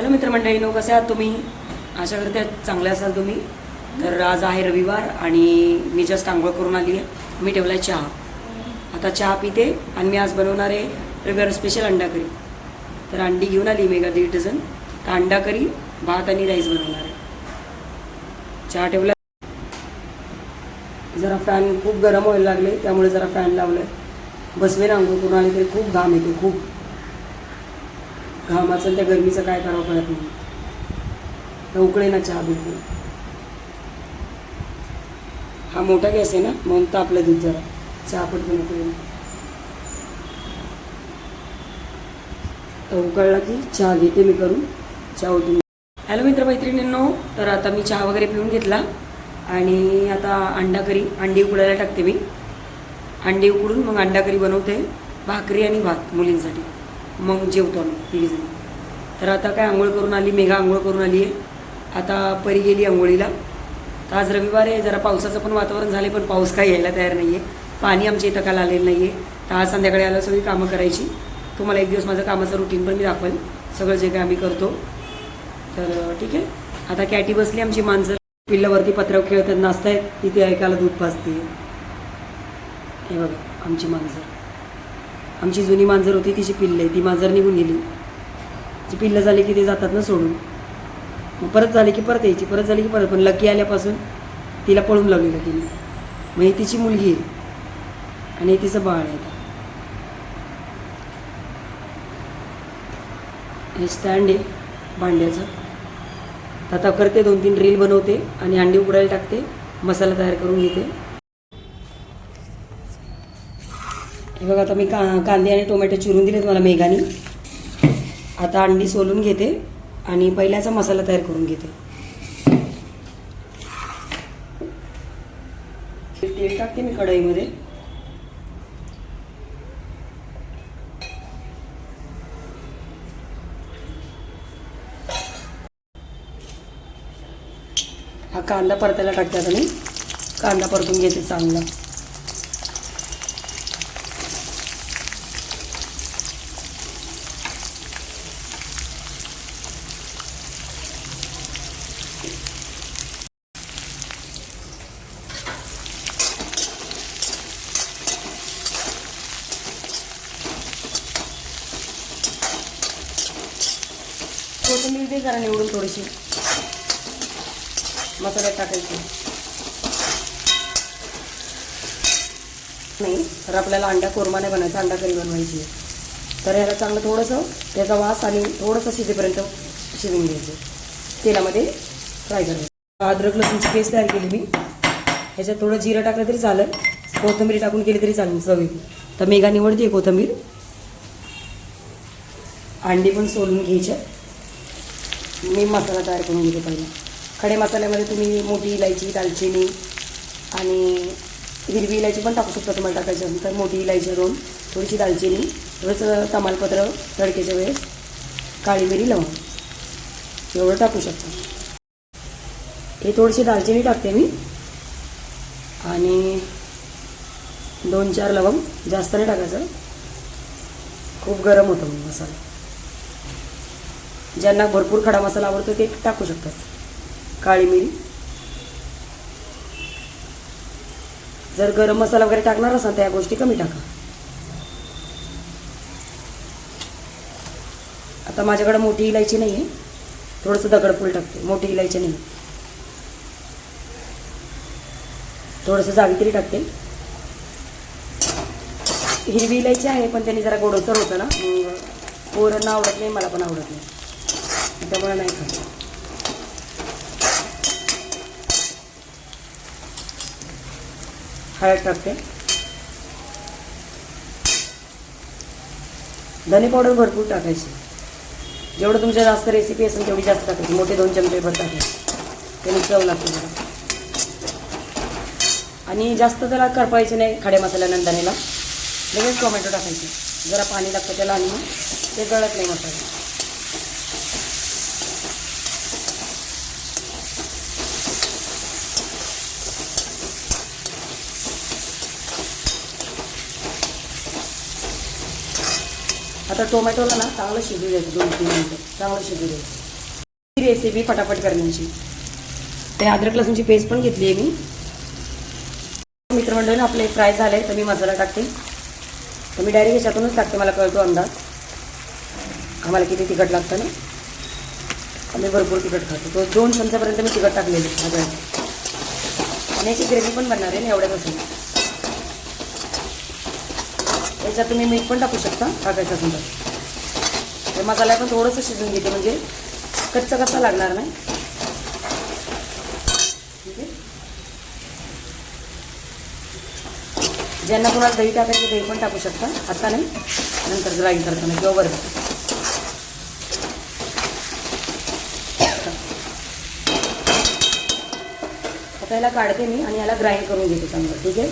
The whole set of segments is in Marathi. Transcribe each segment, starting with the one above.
हॅलो मित्रमंडळींनो, कसे आहात तुम्ही? आशा करते चांगले असाल तुम्ही. तर आज आहे रविवार आणि मी जस्ट आंघोळ करून आली आहे. मी ठेवला आहे चहा. आता चहा पिते आणि मी आज बनवणार आहे रविवार स्पेशल अंडा करी. तर अंडी घेऊन आली मेगा 1.5 डझन. तर अंडा करी, भात आणि राईस बनवणार आहे. चहा ठेवला. जरा फॅन खूप गरम व्हायला लागले त्यामुळे जरा फॅन लावलं. बसवे ना आंघोळ करून आली तरी खूप घाम येतो. खूप घामाचं त्या गरमीचं काय करावं कळत नाही. तर उकळे ना चहा बिलकुल. हा मोठा गॅस आहे ना, म्हणून तर आपलं दूध जरा चहा पटकन उकळे. तर उकळला की चहा घेते मी करून. चहा उठून. हॅलो मित्रमैत्रिणींनो, तर आता मी चहा वगैरे पिऊन घेतला आणि आता अंडा करी, अंडी उकडायला टाकते मी. अंडी उकडून मग अंडा करी बनवते, भाकरी आणि भात मुलींसाठी. मग जेवतो आम्ही तिघीजण. तर आता काय आंघोळ करून आली, मेघा आंघोळ करून आली आहे. आता परी गेली आंघोळीला. तर आज रविवार आहे, जरा पावसाचं पण वातावरण झाले पण पाऊस काही यायला तयार नाही आहे. पाणी आमच्या इथं काल आलेलं नाही आहे. तर आज संध्याकाळी आलं सगळी कामं करायची. तुम्हाला एक दिवस माझं कामाचं रुटीन पण मी दाखवेल, सगळं जे काय आम्ही करतो. तर ठीक आहे. आता कॅटी बसली आमची मांजर पिल्लावरती पत्र्यावर खेळतात, नाचतायत. तिथे ऐकायला दूध पाजते. हे बघा आमची मांजर. आमची जुनी मांजर होती, तिची पिल्लं आहे. ती मांजर निघून गेली. ती पिल्लं झाली की ते जातात ना सोडून. मग परत झाली की परत यायची, परत झाली की परत. पण लकी आल्यापासून तिला पळून लावलेलं तिने. मग ही तिची मुलगी आहे आणि हे तिचं बाळ आहे. हे स्टँड आहे भांड्याचं. आता करते 2-3 रील बनवते आणि अंडी उकडायला टाकते, मसाला तयार करून घेते. हे बघा आता मी कांदे आणि टोमॅटो चिरून दिले तुम्हाला मेघाने. आता अंडी सोलून घेते आणि पहिल्याचा मसाला तयार करून घेते. तेल टाकते मी कढईमध्ये. हा कांदा परतायला टाकते. आता मी कांदा परतून घेते चांगला. कोथिंबीर दे जरा निवडून थोडीशी, मसाल्यात टाकायची नाही. तर आपल्याला अंडा कोरमा नाही बनायचा, अंडा करी बनवायची आहे. तर ह्याला चांगलं थोडंसं त्याचा वास आणि थोडंसं शिजेपर्यंत शिजवून घ्यायचं. तेलामध्ये फ्राय करायचं. अद्रक लसूणची पेस्ट तयार केली मी. ह्याच्यात थोडं जिरं टाकलं तरी चालेल, कोथिंबीर टाकून केली तरी चालेल चवी. तर मेघा निवडते कोथिंबीर. अंडी पण सोलून घ्यायच्या. मी मसाला तयार करून घेते पहिला. खडे मसाल्यामध्ये तुम्ही मोठी इलायची, दालचिनी आणि हिरवी इलायची पण टाकू शकता. तुम्हाला टाकायची असेल तर मोठी इलायची 2, थोडीशी दालचिनी, थोडंसं तमालपत्र तडक्याच्या वेळेस, काळी मिरी, लवंग एवढं टाकू शकता. हे थोडीशी दालचिनी टाकते मी आणि 2-4 लवंग. जास्त नाही टाकायचं, खूप गरम होतो मसाला. ज्यांना भरपूर खडा मसाला आवडतो ते टाकू शकतात. काळी मिरी. जर गरम मसाला वगैरे टाकणार असाल तर या गोष्टी कमी टाका. आता माझ्याकडे मोठी इलायची नाही आहे, थोडंसं दगडफूल टाकते. मोठी इलायची नाही, थोडंसं जावित्री टाकते. हिरवी इलायची आहे पण त्यांनी जरा गोडसर होतं ना, पोरांना आवडत नाही, मला पण आवडत नाही, त्यामुळे नाही खात. हळद टाकते. धने पावडर भरपूर टाकायची. जेवढं तुमच्या जास्त रेसिपी असेल तेवढी जास्त टाकायची. मोठे 2 चमचे भर टाकायचे, त्याने चव लागते जरा. आणि जास्त त्याला करपायचे नाही खड्या मसाल्यानंतर. धनेला लगेच टोमॅटो टाकायचे. जरा पाणी लागतं त्याला आणि मग ते गळत नाही मसाला. आता टोमॅटोला ना चांगलं शिजू द्यायचं 2-3 मिनिटं. चांगलं शिजू द्यायचं. रेसिपी फटाफट करण्याची. ते अद्रक लसूणची पेस्ट पण घेतली आहे मी. मित्रमंडळीने आपले फ्राय झाले तर मी मसाला टाकते. तर मी डायरेक्ट याच्यातूनच टाकते, मला कळतो अंदाज आम्हाला किती तिखट लागतं ना. आम्ही भरपूर तिखट खातो. तो 2 चमच्यापर्यंत मी तिखट टाकलेली माझ्या. आणि याची ग्रेव्ही पण बनणार आहे ना एवढ्यापासून. याच्यात तुम्ही मीठ पण टाकू शकता टाकायचं असेल तर. तर मसाला पण थोडंसं शिजून घेते म्हणजे कच्चा लागणार नाही. ठीक आहे. ज्यांना कोणाला दही टाकायचं दही पण टाकू शकता, आता नाही नंतर ग्राइंड करताना किंवा वर. आता याला काढते मी आणि याला ग्राइंड करून घेते चांगलं. ठीक आहे.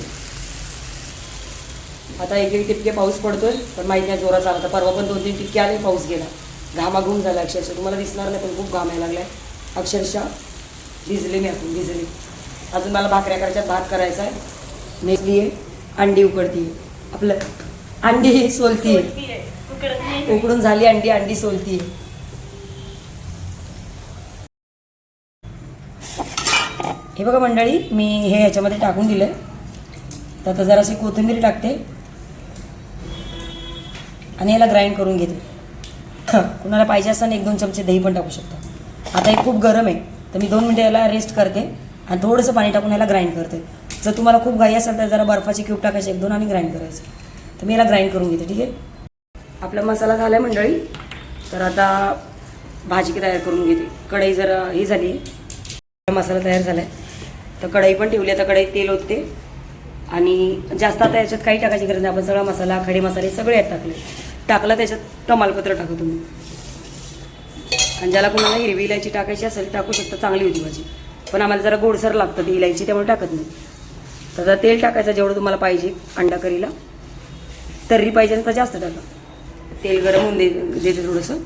आता 1-1 टिपके पाऊस पडतोय पण माहीत नाही जोराचा आला. तर परवा पण 2-3 टिपके आले, पाऊस गेला. घामाघूम झाला अक्षरशः. तुम्हाला दिसणार नाही पण खूप घाम यायला लागलाय अक्षरशः. भिजले मी आपण भिजले. अजून मला भाकऱ्या करायच्या, भात करायचा आहे. नेसली आहे, अंडी उकडती आहे. आपलं अंडी सोलती आहे, उकडून झाली अंडी, अंडी सोलती आहे. हे बघा मंडळी, मी हे ह्याच्यामध्ये टाकून दिलं. तर आता जराशी कोथिंबीर टाकते आणि याला ग्राइंड करून घेते. कुणाला पाहिजे असताना 1-2 चमचे दही पण टाकू शकता. आता हे खूप गरम आहे तर मी 2 मिनटं याला रेस्ट करते आणि थोडंसं पाणी टाकून याला ग्राइंड करते. जर तुम्हाला खूप घाई असेल तर जरा बर्फाची क्यूब टाकायचे 1-2 आणि ग्राइंड करायचं. तर मी याला ग्राइंड करून घेते. ठीक आहे. आपला मसाला झाला आहे मंडळी. तर आता भाजी तयार करून घेते. कढई जरा ही झाली आहे, मसाला तयार झाला आहे. तर कढई पण ठेवली. आता कढईत तेल ओतते आणि जास्त आता याच्यात काही टाकायची गरज नाही. आपण सगळा मसाला, खडे मसाले सगळे यात टाकलं त्याच्यात तमालपत्र टाकू तुम्ही. आणि ज्याला कुणाला हिरवी इलायची टाकायची असेल टाकू शकता, चांगली होती भाजी. पण आम्हाला जरा गोडसर लागतं ती इलायची त्यामुळे टाकत नाही. तर जरा तेल टाकायचं जेवढं तुम्हाला पाहिजे अंडा करीला. तर्री पाहिजे तर जास्त टाका. तेल गरम होऊन देते थोडंसं.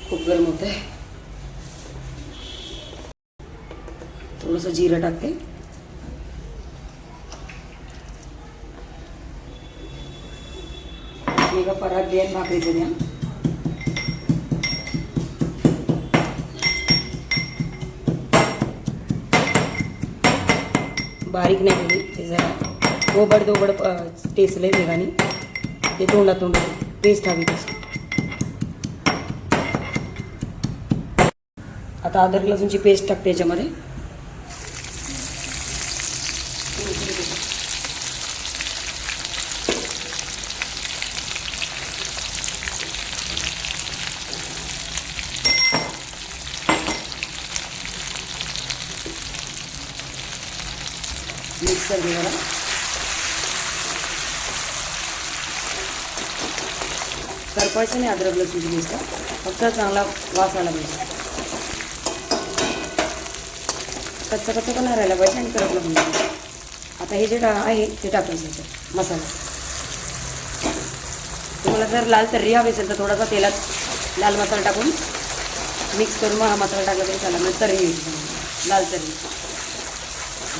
खूप गरम होत आहे. थोडंसं जिरं टाकते. एका परात द्या, भाकरीचं द्या. बारीक नाही केली ते जरा ओबड टेचलंय वेगाने. ते तोंडात पेस्ट हवी तशी. आता अद्रक लसूणची पेस्ट टाकते याच्यामध्ये. मिक्स कर दे जरा. करपायचं नाही अद्रक लसूणची पेस्ट, फक्त चांगला वास आला पाहिजे. कच्चा पण नाही राहायला पाहिजे आणि करपलं पण पाहिजे. आता हे जे आहे ते टाकायचं याच्यात मसाला. तुम्हाला जर लाल तर्री हवी असेल तर थोडासा तेलात लाल मसाला टाकून मिक्स करून मग हा मसाला टाकला तरी चालेल. म्हणजे तर्री येईल लाल तर्री.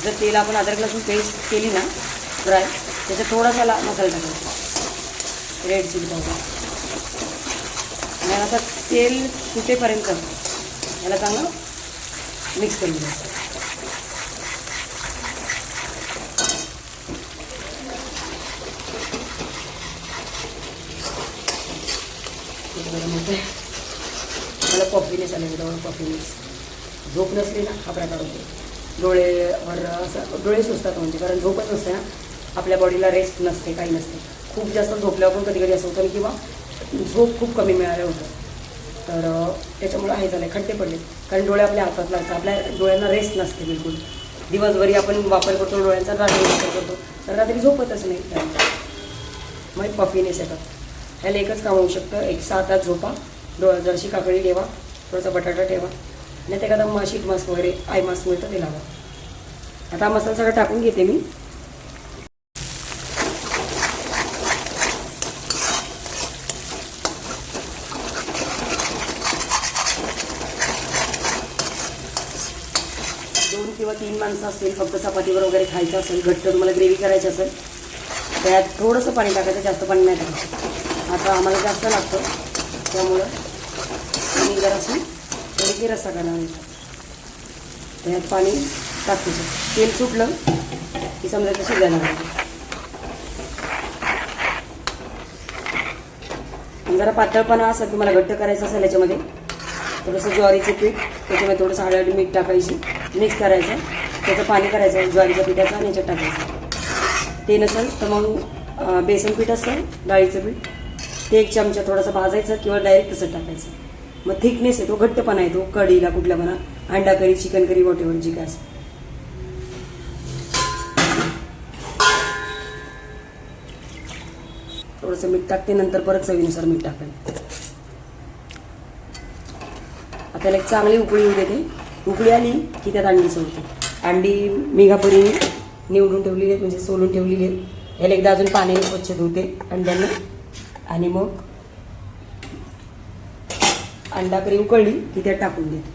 जर तेल आपण अद्रक लसूण पेस्ट केली ना फ्राय, त्याच्यात थोडासा मसाला टाकायचा रेड चिली पावडर. आणि आता तेल सुटेपर्यंत याला चांगलं मिक्स करून घ्यायचं. गरम होतं आहे. मला कॉफीनेस आले होतं. कॉफीनेस झोप नसली ना हा प्रकार होतो. डोळेवर असं डोळे सुचतात म्हणजे, कारण झोपच नसते ना आपल्या बॉडीला, रेस्ट नसते, काही नसते. खूप जास्त झोपल्यावर पण कधी कधी असं होतं किंवा झोप खूप कमी मिळालं होतं. तर त्याच्यामुळे हे झालं, खड्डे पडले. कारण डोळे आपल्या हातात लागतात, आपल्या डोळ्यांना रेस्ट नसते बिलकुल. दिवसभरी आपण वापर करतो डोळ्यांचा, रात्री वापर करतो तर रात्री झोपतच नाही. मग पफीनेस येतात. ह्याला एकच काम होऊ शकतं, एक 6 तास झोपा, जरशी काकडी ठेवा, थोडासा बटाटा ठेवा, नाही ते एखादा शीट मास्क वगैरे आय मास्क मिळतं ते लावा. आता मसाला सगळं टाकून घेते मी. किंवा 3 माणसं असतील, फक्त चपातीवर वगैरे खायचं असेल, घट्ट तुम्हाला ग्रेव्ही करायची असेल, त्यात थोडंसं पाणी टाकायचं, जास्त पाणी नाही टाकायचं. आता आम्हाला जास्त लागतं त्यामुळं मी जरासं थोडीशी रस्सा करणार आहे. त्यात पाणी टाकायचं, तेल सुटलं की समजायचं शिजायला लागतं. जरा पातळपणा असेल, तुम्हाला घट्ट करायचं असेल याच्यामध्ये थोडंसं ज्वारीचं पीठ, त्याच्यामध्ये थोडंसं हळद मीठ टाकायची, मिक्स करायचं, त्याचं पाणी करायचं ज्वारीच्या पिठाचं आणि याच्यात टाकायचं. ते नसेल तर मग बेसन पीठ असतं डाळीचं पीठ, ते 1 चमचा थोडंसं भाजायचं किंवा डायरेक्ट तसं टाकायचं. मग थिकनेस येतो, घट्टपणा येतो कढीला, कुठल्या म्हणा अंडा करी, चिकन करी, वॉटेवर जी काय असं. थोडंसं मीठ टाकते, नंतर परत चवीनुसार मीठ टाकेल. आता त्याला एक चांगली उकळी येऊ देते. उकळी आली की त्यात अंडी सोडते. अंडी मेघापुरी निवडून ठेवलेली आहेत, म्हणजे सोलून ठेवलेली आहेत. ह्याला एकदा अजून पाण्याने स्वच्छ धुते अंड्यांना, आणि मग अंडा करी उकळली की त्यात टाकून देते.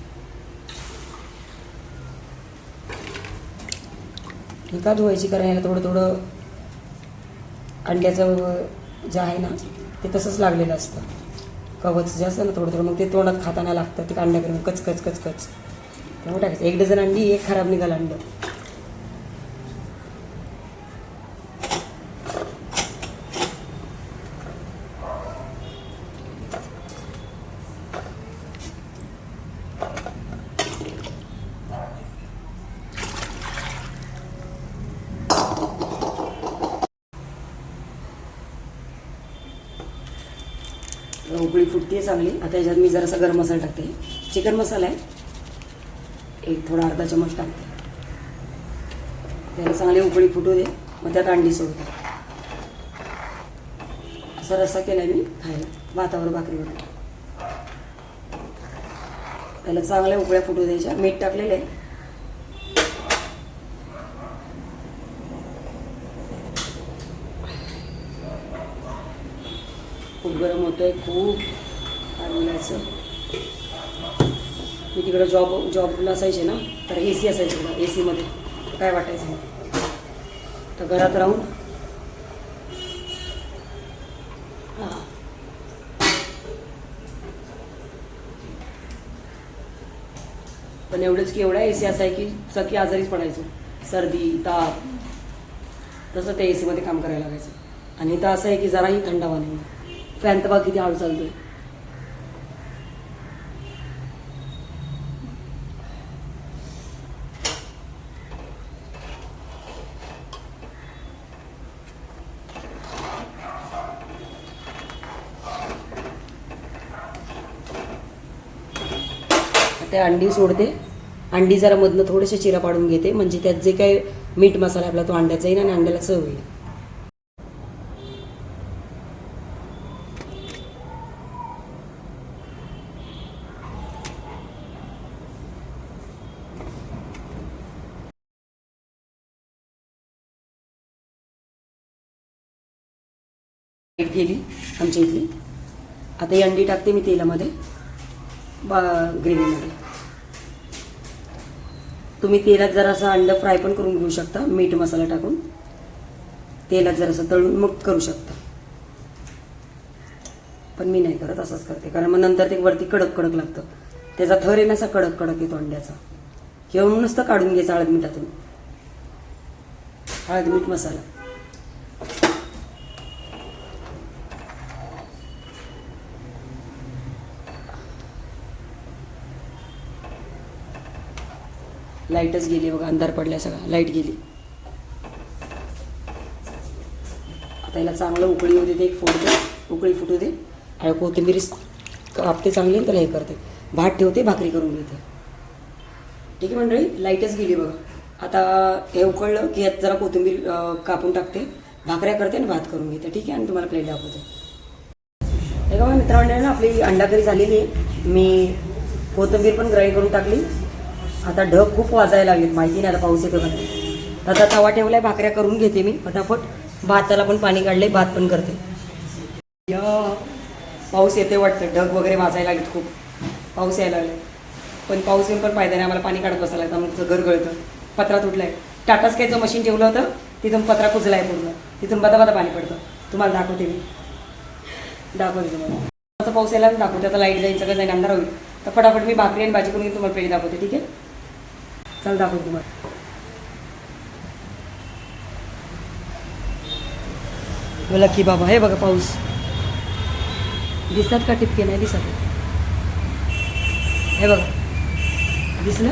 ही का धुवायची, कारण ह्याला थोडं थोडं अंड्याचं जे आहे ना ते तसंच लागलेलं असतं, कवच जे असतं ना थोडं थोडं, मग ते तोंडात खाताना लागतं. ते अंड्या करून कचकच कचकच त्यामुळे टाकायचं. 1 डझन अंडी, 1 खराब निघालं अंड. उकळी फुटते चांगली. आता याच्यात मी जरासा गरम मसाला टाकते. चिकन मसाला आहे, एक थोडा अर्धा चमच टाकते. त्याला चांगली उकळी फुटू दे, मग त्यात अंडी सोडते. असा रस्सा केला मी खायला भातावर, भाकरीवर. त्याला चांगल्या उकळ्या फुटू द्यायच्या. मीठ टाकलेलं आहे. खूप गरम होतंय, खूप बोलायचं. मी तिकडं जॉबला असायचे ना, तर AC असायचं बघा. AC मध्ये काय वाटायचं नाही. तर घरात राहून पण एवढंच की एवढा AC असाय की सगळी आजारीच पडायचो, सर्दी ताप. तसं त्या AC मध्ये काम करायला लागायचं. आणि इथं असं आहे की जराही थंडावा नाही. फॅन तर बघा किती हळू चालतोय. त्या अंडी सोडते. अंडी जरा मधनं थोडेसे चिरा पाडून घेते, म्हणजे त्यात जे काही मीठ मसाला आपला तो अंड्याचा येईल आणि अंड्याला चव येईल. गेली आमच्या इथली. आता ही अंडी टाकते मी तेलामध्ये, ग्रेव्हीमध्ये. तुम्ही तेलात जरासा अंड फ्राय पण करून घेऊ शकता, मीठ मसाला टाकून. तेलात जरासं तळून मग करू शकता, पण मी नाही करत, असंच करते. कारण मग नंतर ते वरती कडक कडक लागतं. त्याचा थर येण्याचा कडक कडक येतो अंड्याचा. किंवा नुसतं काढून घ्यायचं हळद मिठातून. हळद मीठ मसाला. लाईटच गेली बघा, अंधार पडलाय सगळा, लाईट गेली. आता याला चांगलं उकळी येऊ देते, एक फोडते, उकळी फुटू दे. आणि कोथिंबीर कापते चांगली, त्याला हे करते, भात ठेवते, भाकरी करून घेते. ठीक आहे मंडळी, लाईटच गेली बघा. आता हे उकळलं की यात जरा कोथिंबीर कापून टाकते, भाकऱ्या करते आणि भात करून घेते. ठीक आहे, आणि तुम्हाला प्लेट दाखवते. हे बघा मित्रांनो, आपली अंडा करी झालेली आहे. मी कोथिंबीर पण ग्राइंड करून टाकली. आता ढग खूप वाजायला लागलेत, माहिती नाही आता पाऊस येतो का नाही. आता तवा ठेवलाय, भाकऱ्या करून घेते मी फटाफट. भाताला पण पाणी काढले, भात पण करते. या पाऊस येते वाटतं, ढग वगैरे वाजायला लागलेत खूप. पाऊस यायला लागले, पण पाऊस येऊन पण फायदा नाही, आम्हाला पाणी काढत बसायला लागतं, आमचं घर गळतं. पत्रा तुटलाय. टाटा स्कायचं मशीन ठेवलं होतं, तिथून पत्रा कुजलाय पूर्ण, तिथून बदा पाणी पडतं. तुम्हाला दाखवते मी, दाखवते तुम्हाला. असं पाऊस यायलाच दाखवते. आता लाईट जाईल, सगळं जाईल, अंधार होईल. तर फटाफट मी भाकरी आणि भाजी करून तुम्हाला पहिली दाखवते. ठीक आहे, चल दाखवते तुम्हाला. बोला की बाबा, हे बघा पाऊस दिसतात का? टिपके नाही दिसत. हे बघा, दिसलं?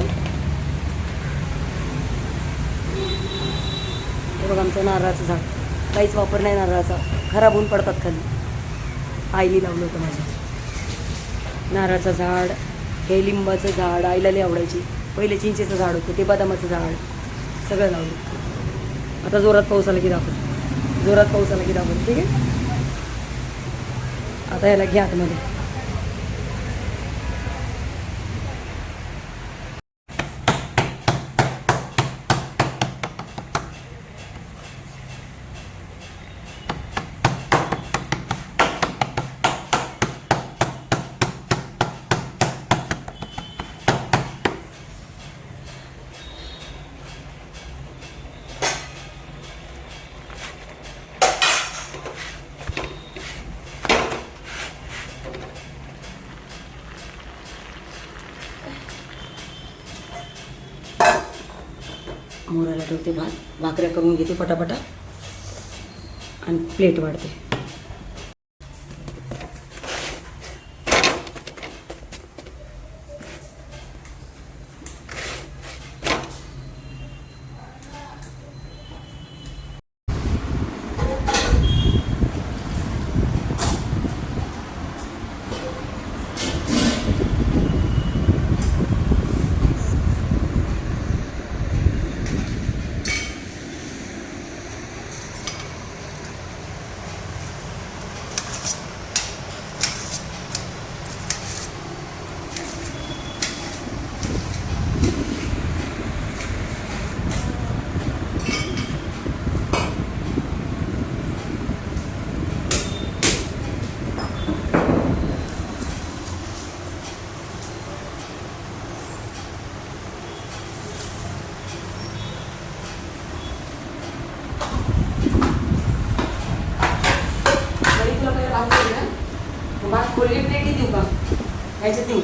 हे बघा आमचं नारळाचं झाड, काहीच वापर नाही नारळाचा, खराब होऊन पडतात खाली. आईने लावलं होतं माझ्या नारळाचं झाड. हे लिंबाचं झाड आईला लई आवडायची. पहिले चिंचेचं झाड होतं, ते बदामाचं झाड, सगळं लावलं. आता जोरात पाऊस आला की दाखवतो, जोरात पाऊस आला की दाखवतो. ठीक आहे, आता याला घ्या आतमध्ये. मोराला ठेवते भात, भाकऱ्या करून घेते पटापटा आणि प्लेट वाढते. खोली प्लेट देऊ का? ह्याच्यात देऊ.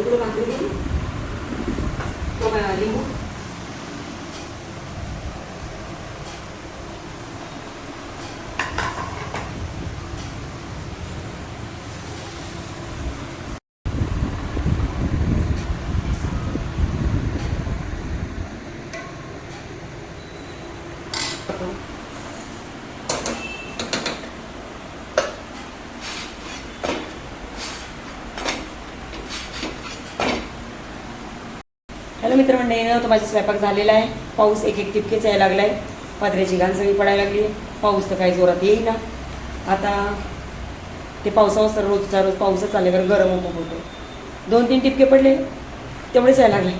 तुला भाकरी देऊ, तो लिंबू. हॅलो मित्रमंडळींनो, तर माझा स्वयंपाक झालेला आहे. पाऊस एक एक टिपकेच यायला लागला आहे. पत्र्याची घाण सगळी पडायला लागली. पाऊस तर काही जोरात येईना. आता ते पावसावर तर रोजचा रोज पाऊसच आल्यावर गरम होतो. 2-3 टिपके पडले तेवढेच यायला लागले.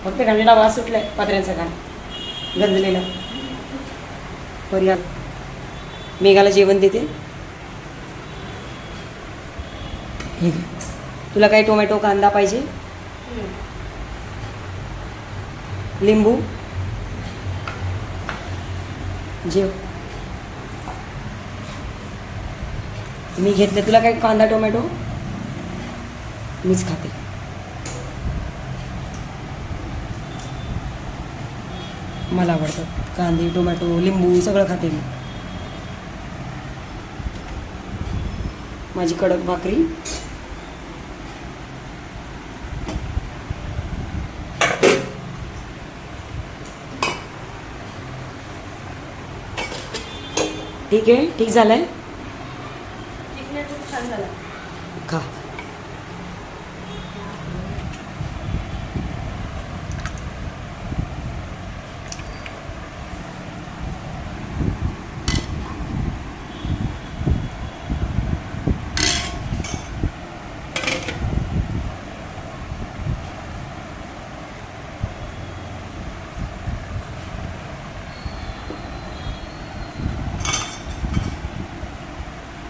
फक्त घाणीला वास सुटलाय, पत्र्यांचा घाण गंजलेला. पर्याय मेघाला जेवण देते. हे घे, तुला काही टोमॅटो कांदा पाहिजे, लिंबू, जेव. मी घेतले. तुला काही कांदा टोमॅटो मीच खाते. मला आवडतं कांदे टोमॅटो लिंबू सगळं खाते मी. माझी कडक भाकरी. ठीक आहे, ठीक झालंय. खूप छान झाला. खा.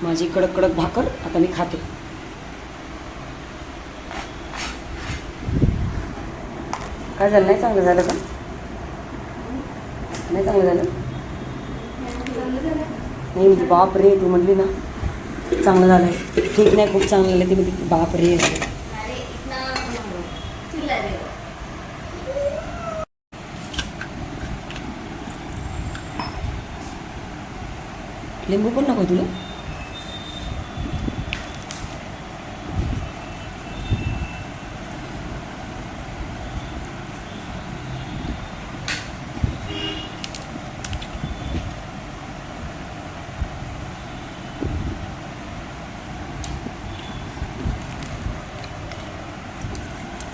माझी कडक कडक भाकर आता मी खाते. काय झालं, नाही चांगलं झालं का? नाही चांगलं झालं. नाही म्हणजे बाप रे, तू म्हटली ना चांगलं झालंय, ठीक नाही खूप चांगलं झालं, ती म्हणजे बाप रे. लिंबू पण नको तुला?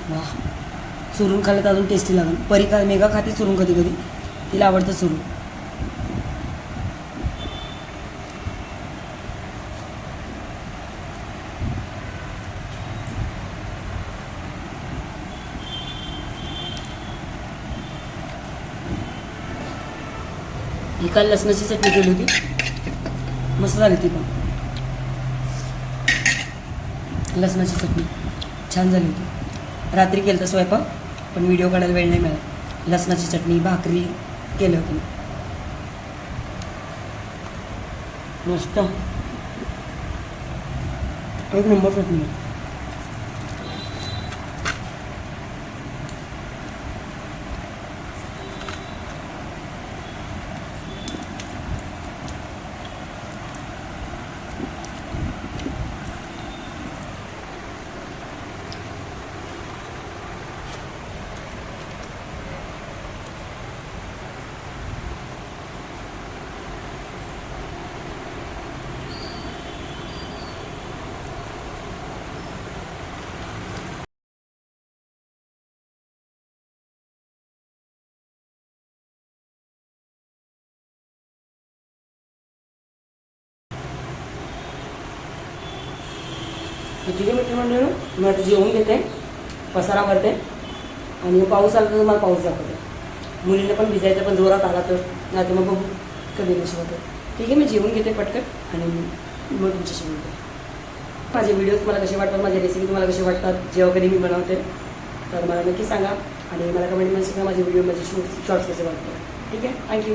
वा, चुरून खाल्लं तर अजून टेस्टी लागेल. परी का मेघा खाते चुरून कधी कधी, तिला आवडतं चुरून. ही काल लसणाची चटणी केली होती, मस्त झाली ती पण. लसणाची चटणी छान झाली होती. रात्री केलं तर स्वयंपाक, पण व्हिडिओ काढायला वेळ नाही मिळाला. लसणाची चटणी भाकरी केलं होतं मस्त, एक नंबर चटणी. ठीक आहे मित्रमंडळी, मी आता जेवून घेते, पसारा करते आणि पाऊस आला तर मला पाऊस दाखवते. मुलीला पण भिजायचं, पण जोरात आला तर नाही तर मग बघू कधी नशी होतं. ठीक आहे, मी जेवून घेते पटकन आणि मग तुमच्याशी बोलते. माझे व्हिडिओज मला कसे वाटतात, माझे रेसिपी तुम्हाला कसे वाटतात जेव्हा कधी मी बनवते, तर मला नक्की सांगा आणि मला कमेंटमध्ये सांगा माझे व्हिडिओ, माझे शॉर्ट्स कसे वाटतात. ठीक आहे, थँक्यू.